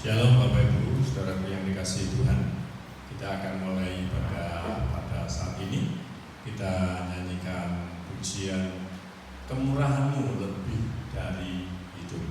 Shalom Bapak Ibu, saudaraku yang dikasihi Tuhan. Kita akan mulai pada saat ini. Kita nyanyikan pujian Kemurahan-Mu lebih dari hidup.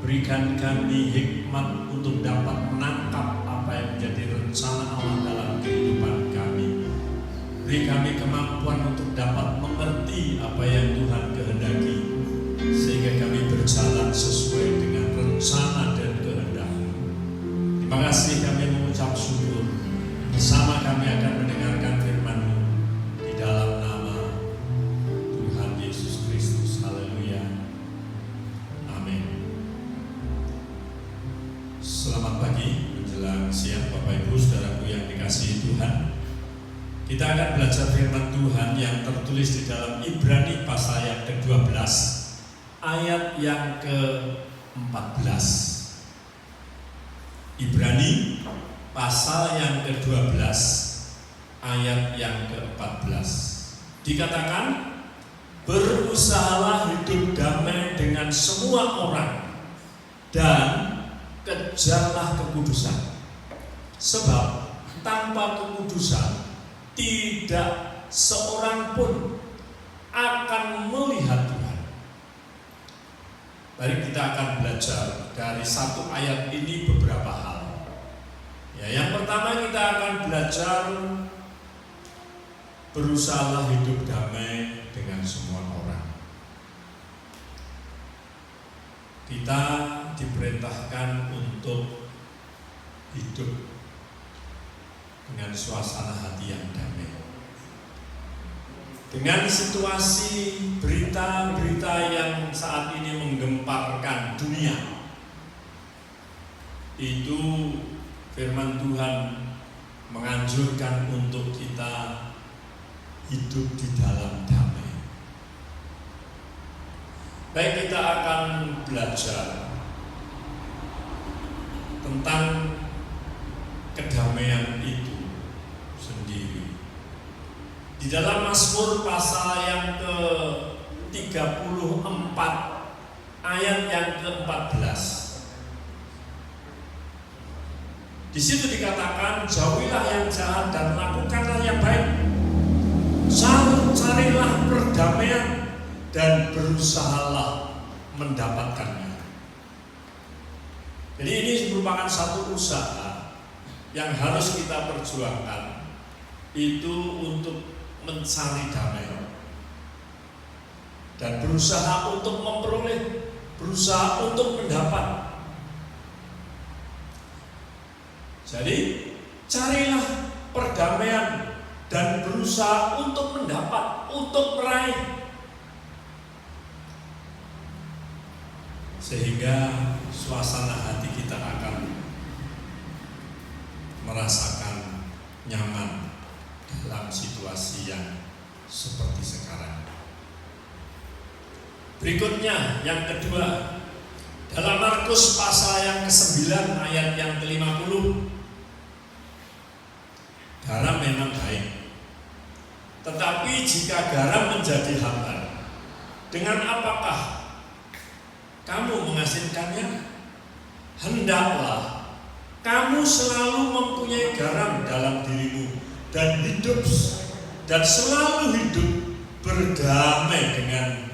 Berikan kami hikmat untuk dapat menangkap apa yang menjadi rencana Allah dalam kehidupan kami. Beri kami kemampuan untuk dapat mengerti apa yang Tuhan kehendaki, sehingga kami berjalan sesuai dengan rencana dan kehendak-Mu. Terima kasih, kami mengucap syukur. Bersama kami akan mendengarkan firman-Mu di dalam nama Tuhan Yesus Kristus. Haleluya. Amin. Selamat pagi menjelang siang Bapak Ibu saudaraku yang dikasihi Tuhan. Kita akan belajar firman Tuhan yang tertulis di dalam Ibrani pasal yang ke-12 ayat yang ke-14. Ibrani pasal yang ke-12 ayat yang ke-14. Dikatakan, berusahalah hidup damai dengan semua orang dan kejarlah kekudusan, sebab tanpa kekudusan tidak seorang pun akan melihat Tuhan. Mari kita akan belajar dari satu ayat ini beberapa hal. Ya, yang pertama kita akan belajar berusahalah hidup damai dengan semua orang. Kita diperintahkan untuk hidup dengan suasana hati yang damai. Dengan situasi berita-berita yang saat ini menggemparkan dunia, itu firman Tuhan menganjurkan untuk kita hidup di dalam damai. Baik, kita akan belajar tentang kedamaian itu sendiri. Di dalam Mazmur pasal yang ke-34 ayat yang ke-14. Di situ dikatakan, jauhilah yang jahat dan lakukanlah yang baik. Carilah perdamaian dan berusahalah mendapatkannya. Jadi ini merupakan satu usaha yang harus kita perjuangkan, itu untuk mencari damai dan berusaha untuk memperoleh, berusaha untuk mendapat. Jadi carilah perdamaian dan berusaha untuk mendapat, untuk meraih, sehingga suasana hati kita akan merasakan nyaman dalam situasi yang seperti sekarang. Berikutnya, yang kedua, dalam Markus pasal yang ke-9 ayat yang ke-50, garam memang baik, tetapi jika garam menjadi hambar, dengan apakah kamu mengasinkannya? Hendaklah kamu selalu mempunyai garam dalam dirimu dan hidup dan selalu hidup berdamai dengan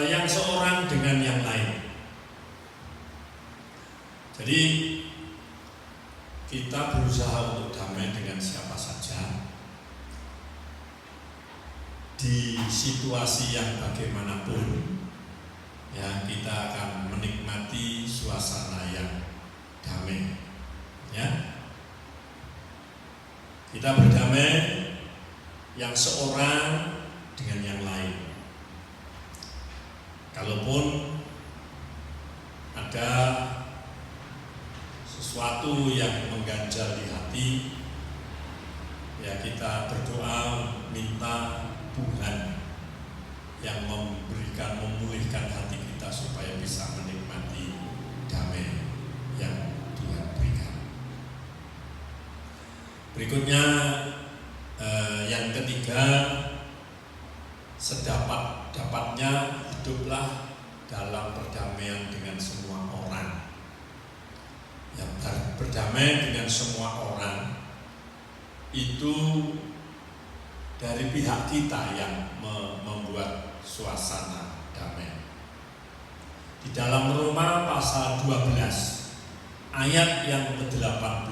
yang seorang dengan yang lain. Jadi kita berusaha untuk damai dengan siapa saja, di situasi yang bagaimanapun, ya, kita akan menikmati suasana yang damai, ya. Kita berdamai yang seorang dengan yang lain. Kalaupun ada sesuatu yang mengganjal di hati, ya, kita berdoa minta Tuhan yang memulihkan hati kita supaya bisa menikmati damai yang Tuhan berikan. Berikutnya, yang ketiga, sedapat-dapatnya hiduplah dalam perdamaian dengan semua orang. Yang berdamai dengan semua orang itu dari pihak kita yang membuat suasana damai. Di dalam Roma pasal 12 ayat yang ke-18,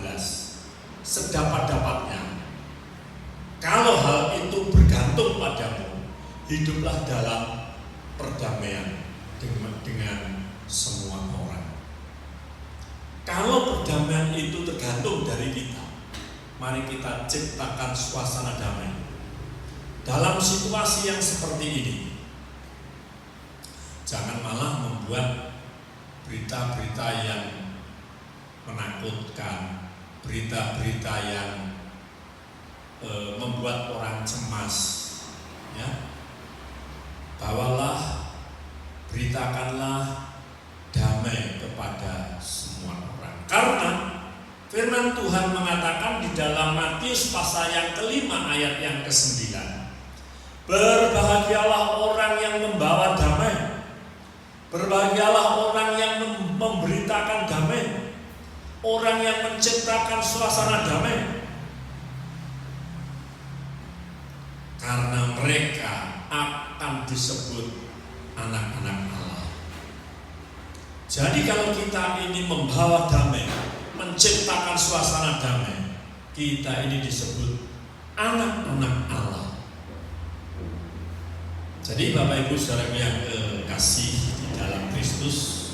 sedapat-dapatnya, kalau hal itu bergantung padamu, hiduplah dalam perdamaian dengan semua orang. Kalau perdamaian itu tergantung dari kita, mari kita ciptakan suasana damai dalam situasi yang seperti ini. Jangan malah membuat berita-berita yang menakutkan, berita-berita yang membuat orang cemas, ya. Bawalah, beritakanlah damai kepada semua orang. Karena firman Tuhan mengatakan di dalam Matius pasal yang ke-5 ayat yang ke-9, berbahagialah orang yang membawa damai, berbahagialah orang yang memberitakan damai, orang yang menciptakan suasana damai, karena mereka akan disebut anak-anak Allah. Jadi kalau kita ini membawa damai, menciptakan suasana damai, kita ini disebut anak-anak Allah. Jadi Bapak Ibu Saudara yang kekasih di dalam Kristus,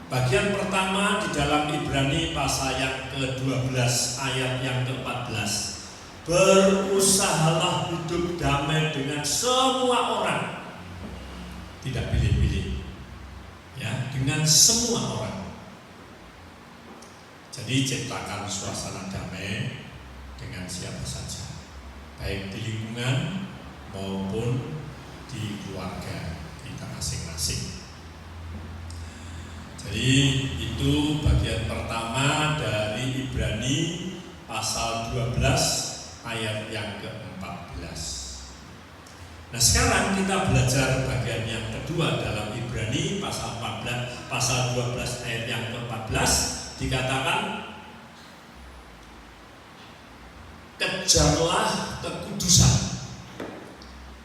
bagian pertama di dalam Ibrani pasal yang ke-12 ayat yang ke-14, berusahalah hidup damai dengan semua orang, tidak pilih-pilih, ya, dengan semua orang. Jadi ciptakan suasana damai dengan siapa saja, baik di lingkungan maupun di keluarga kita masing-masing. Jadi itu bagian pertama dari Ibrani pasal 12 ayat yang ke-14. Nah, sekarang kita belajar bagian yang kedua dalam Ibrani pasal 12 ayat yang ke-14, dikatakan kejarlah kekudusan.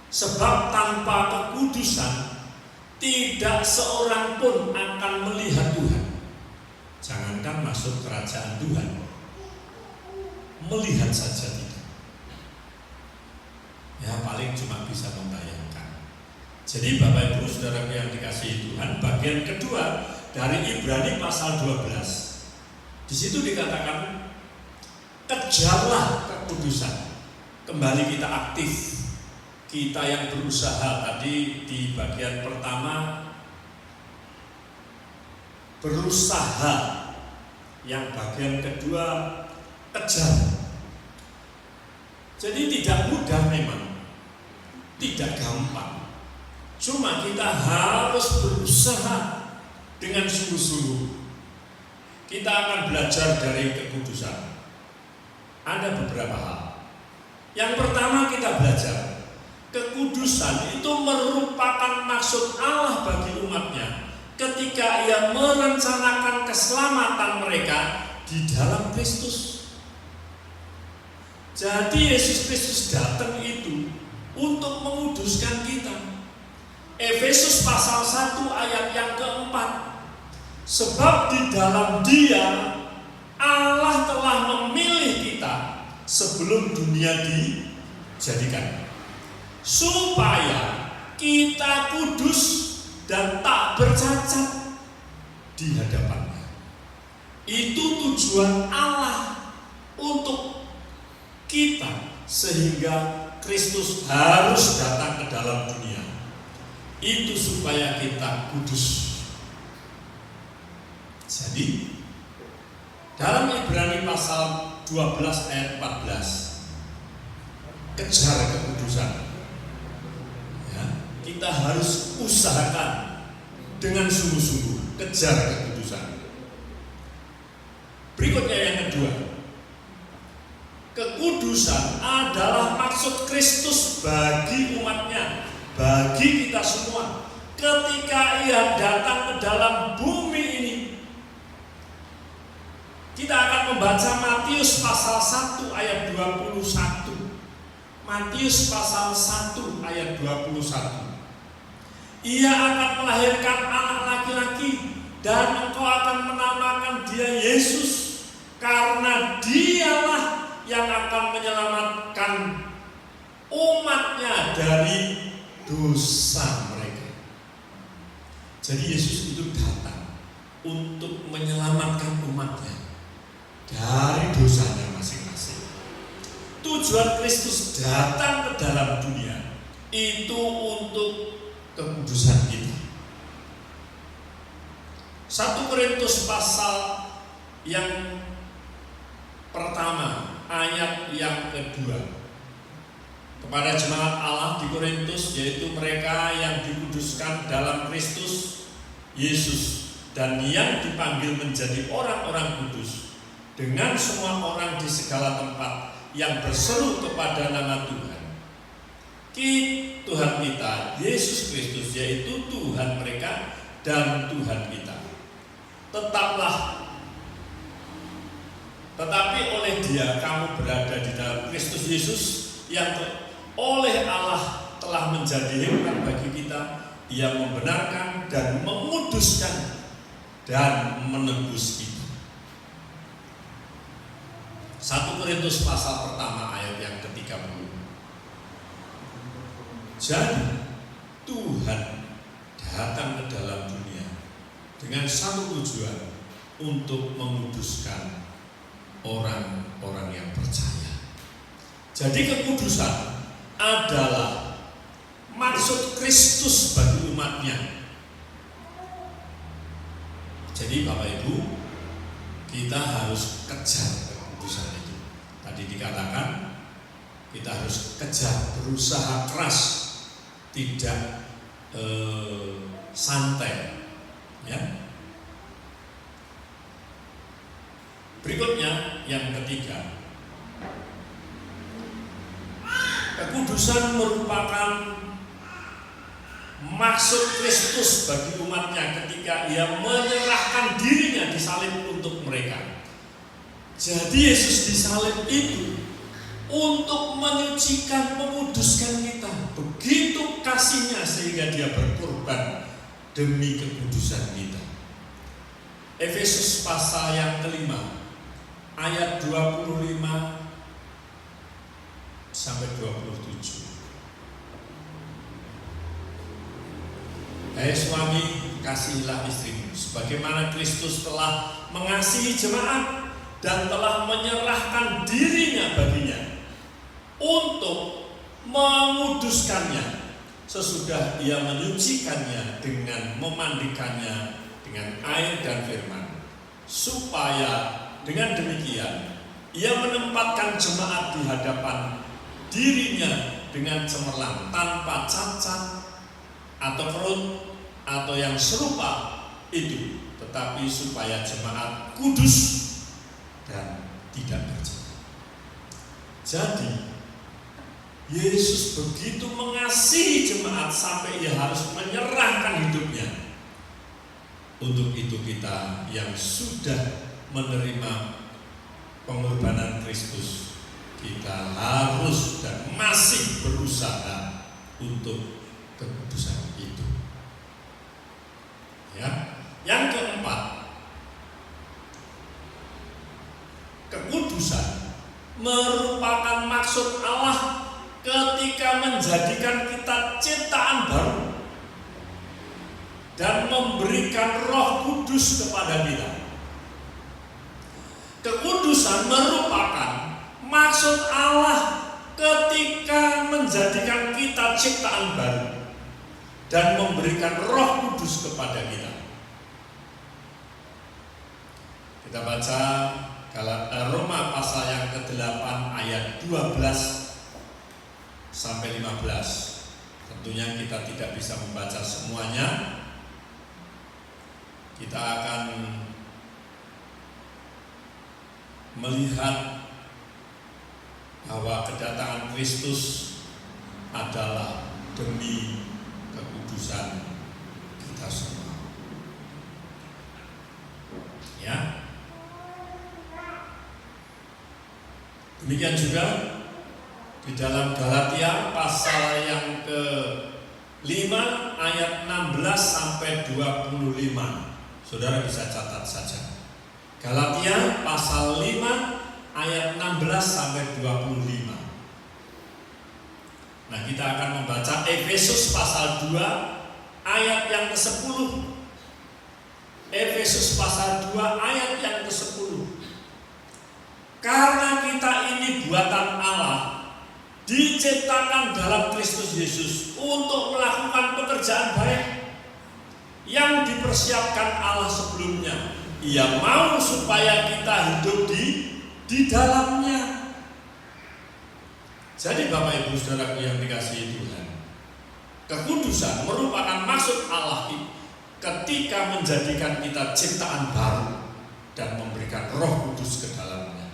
Sebab tanpa kekudusan tidak seorang pun akan melihat Tuhan. Jangankan masuk kerajaan Tuhan, melihat saja tidak. Ya, paling cuma bisa membayangkan. Jadi Bapak Ibu Saudara yang dikasihi Tuhan, bagian kedua dari Ibrani pasal 12. Di situ dikatakan kejarlah kekudusan. Kembali kita aktif. Kita yang berusaha, tadi di bagian pertama berusaha, yang bagian kedua kejar. Jadi tidak mudah memang, tidak gampang. Cuma kita harus berusaha dengan sungguh-sungguh. Kita akan belajar dari kekudusan. Ada beberapa hal. Yang pertama kita belajar kekudusan itu merupakan maksud Allah bagi umatnya ketika Ia merencanakan keselamatan mereka di dalam Kristus. Jadi Yesus Kristus datang itu untuk menguduskan kita. Efesus pasal 1 ayat yang keempat. Sebab di dalam Dia Allah telah memilih kita sebelum dunia dijadikan, supaya kita kudus dan tak bercacat di hadapannya. Itu tujuan Allah untuk kita, sehingga Kristus harus datang ke dalam dunia. Itu supaya kita kudus. Jadi dalam Ibrani pasal 12 ayat 14, kejar kekudusan. Kita harus usahakan dengan sungguh-sungguh kejar kekudusan. Berikutnya yang kedua, kekudusan adalah maksud Kristus bagi umatnya, bagi kita semua. Ketika Ia datang ke dalam bumi ini, kita akan membaca Matius pasal 1 ayat 21. Matius pasal 1 ayat 21. Ia akan melahirkan anak laki-laki dan engkau akan menamakan dia Yesus, karena Dialah yang akan menyelamatkan umatnya dari dosa mereka. Jadi Yesus itu datang untuk menyelamatkan umatnya dari dosanya masing-masing. Tujuan Kristus datang ke dalam dunia itu untuk kekudusan kita. 1 Korintus pasal yang pertama ayat yang kedua, kepada jemaat Allah di Korintus, yaitu mereka yang dikuduskan dalam Kristus Yesus dan yang dipanggil menjadi orang-orang kudus, dengan semua orang di segala tempat yang berseru kepada nama Tuhan. Tuhan kita Yesus Kristus, yaitu Tuhan mereka dan Tuhan kita. Tetapi oleh Dia kamu berada di dalam Kristus Yesus, yang oleh Allah telah menjadi hikmat bagi kita. Ia membenarkan dan menguduskan dan menebus kita. 1 Korintus pasal pertama ayat yang ke-30. Jadi Tuhan datang ke dalam dunia dengan satu tujuan, untuk menguduskan orang-orang yang percaya. Jadi kekudusan adalah maksud Kristus bagi umatnya. Jadi Bapak Ibu, kita harus kejar kekudusan itu. Tadi dikatakan kita harus kejar, berusaha keras, tidak santai, ya. Berikutnya yang ketiga, kekudusan merupakan maksud Kristus bagi umatnya ketika ia menyerahkan dirinya disalib untuk mereka. Jadi Yesus disalib itu untuk menyucikan, menguduskan kita. Begitu kasihnya sehingga dia berkorban demi kekudusan kita. Efesus pasal yang kelima, ayat 25 sampai 27. Hai suami, kasihilah istrimu sebagaimana Kristus telah mengasihi jemaat dan telah menyerahkan dirinya baginya untuk menguduskannya sesudah ia menyucikannya dengan memandikannya dengan air dan firman, supaya dengan demikian ia menempatkan jemaat di hadapan dirinya dengan cemerlang, tanpa cacat atau kerut atau yang serupa itu, tetapi supaya jemaat kudus dan tidak bercacat. Jadi Yesus begitu mengasihi jemaat sampai ia harus menyerahkan hidupnya. Untuk itu kita yang sudah menerima pengorbanan Kristus, kita harus dan masih berusaha untuk kekudusan itu. Ya. Yang keempat, kekudusan merupakan maksud Allah ketika menjadikan kita ciptaan baru dan memberikan Roh Kudus kepada kita. Kekudusan merupakan maksud Allah ketika menjadikan kita ciptaan baru dan memberikan Roh Kudus kepada kita. Kita baca Roma pasal yang ke-8 ayat 12 sampai 15. Tentunya kita tidak bisa membaca semuanya. Kita akan melihat bahwa kedatangan Kristus adalah demi kekudusan kita semua. Ya. Demikian juga di dalam Galatia pasal yang ke-5 ayat 16 sampai 25. Saudara bisa catat saja. Galatia pasal 5 ayat 16 sampai 25. Nah, kita akan membaca Efesus pasal 2 ayat yang ke-10. Efesus pasal 2 ayat yang ke-10. Karena kita ini buatan Allah, diciptakan dalam Kristus Yesus untuk melakukan pekerjaan baik yang dipersiapkan Allah sebelumnya. Ia mau supaya kita hidup di dalamnya. Jadi Bapak Ibu Saudaraku yang dikasihi Tuhan, kekudusan merupakan maksud Allah ketika menjadikan kita ciptaan baru dan memberikan Roh Kudus ke dalamnya.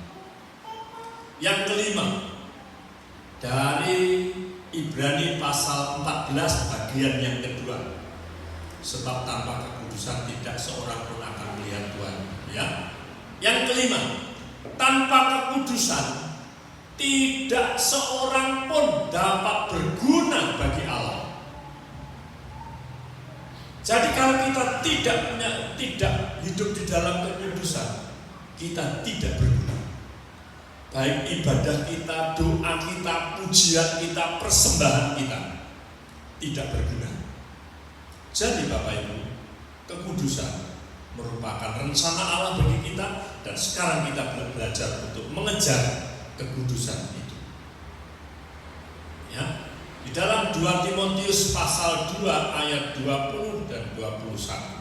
Yang kelima, dari Ibrani pasal 14 bagian yang kedua. Sebab tanpa kekudusan tidak seorang pun akan melihat Tuhan. Ya. Yang kelima, tanpa kekudusan tidak seorang pun dapat berguna bagi Allah. Jadi kalau kita tidak hidup di dalam kekudusan, kita tidak berguna. Baik ibadah kita, doa kita, pujian kita, persembahan kita, tidak berguna. Jadi Bapak Ibu, kekudusan merupakan rencana Allah bagi kita, dan sekarang kita belajar untuk mengejar kekudusan itu. Ya, di dalam 2 Timotius pasal 2 ayat 20 dan 21.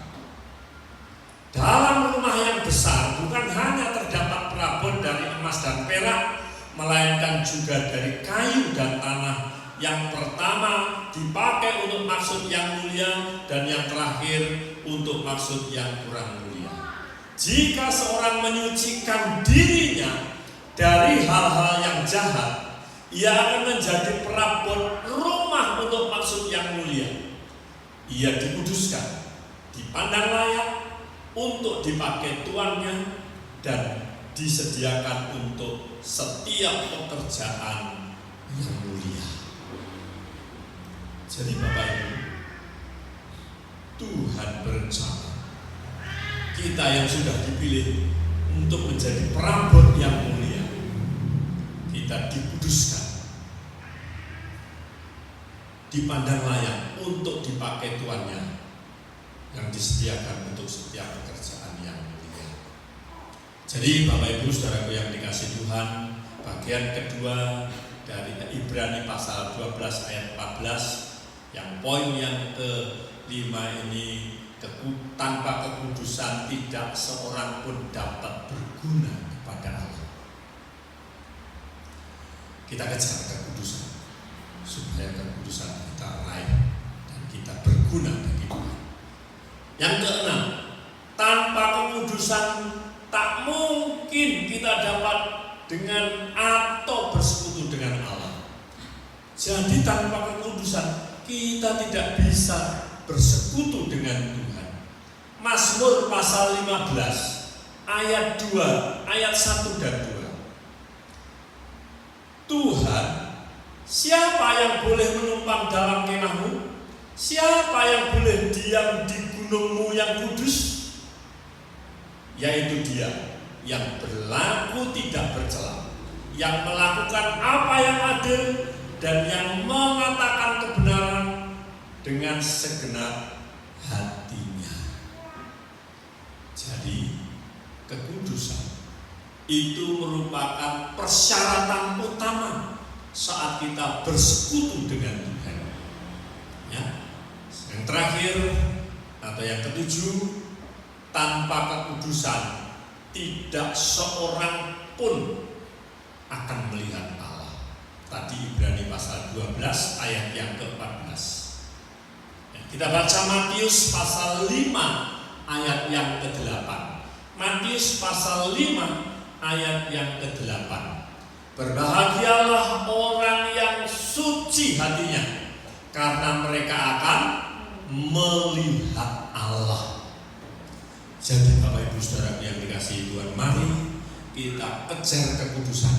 Dalam rumah yang besar bukan hanya terdapat perabot dari emas dan perak, melainkan juga dari kayu dan tanah. Yang pertama dipakai untuk maksud yang mulia, dan yang terakhir untuk maksud yang kurang mulia. Jika seorang menyucikan dirinya dari hal-hal yang jahat, ia akan menjadi perabot rumah untuk maksud yang mulia. Ia dikuduskan, dipandang layak untuk dipakai tuannya, dan disediakan untuk setiap pekerjaan yang mulia. Jadi Bapak Ibu, Tuhan berencana kita yang sudah dipilih untuk menjadi perabot yang mulia, kita dikuduskan, dipandang layak untuk dipakai tuannya, yang disediakan untuk setiap pekerjaan yang mulia. Jadi Bapak Ibu Saudaraku yang dikasihi Tuhan, bagian kedua dari Ibrani pasal 12 ayat 14, yang poin yang ke-5 ini, tanpa kekudusan tidak seorang pun dapat berguna kepada Allah. Kita kejar kekudusan supaya kekudusan kita raih dan kita berguna bagi Tuhan. Yang keenam, tanpa kekudusan tak mungkin kita dapat dengan atau bersekutu dengan Allah. Jadi tanpa kekudusan kita tidak bisa bersekutu dengan Tuhan. Mazmur pasal 15 ayat 2, ayat 1 dan 2. Tuhan, siapa yang boleh menumpang dalam kemahmu? Siapa yang boleh diam di gunungmu yang kudus? Yaitu Dia yang berlaku tidak bercela, yang melakukan apa yang adil, dan yang mengatakan kebenaran dengan segenap hatinya. Jadi kekudusan itu merupakan persyaratan utama saat kita bersekutu dengan Tuhan. Ya. Yang terakhir atau yang ketujuh, tanpa kekudusan tidak seorang pun akan melihat Allah. Tadi Ibrani pasal 12 ayat yang ke-14. Kita baca Matius pasal 5 ayat yang ke-8. Matius pasal 5 ayat yang ke-8. Berbahagialah orang yang suci hatinya, karena mereka akan melihat Allah. Jadi Bapak Ibu Saudara yang dikasihi Tuhan, mari kita kejar kekudusan,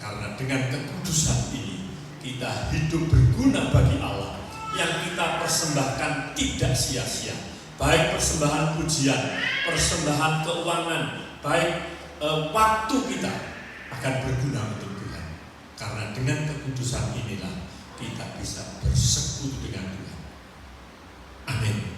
karena dengan kekudusan ini kita hidup berguna bagi Allah. Yang kita persembahkan tidak sia-sia, baik persembahan pujian, persembahan keuangan, baik waktu kita akan berguna untuk Tuhan. Karena dengan kekudusan inilah kita bisa bersekutu dengan Tuhan. Amin.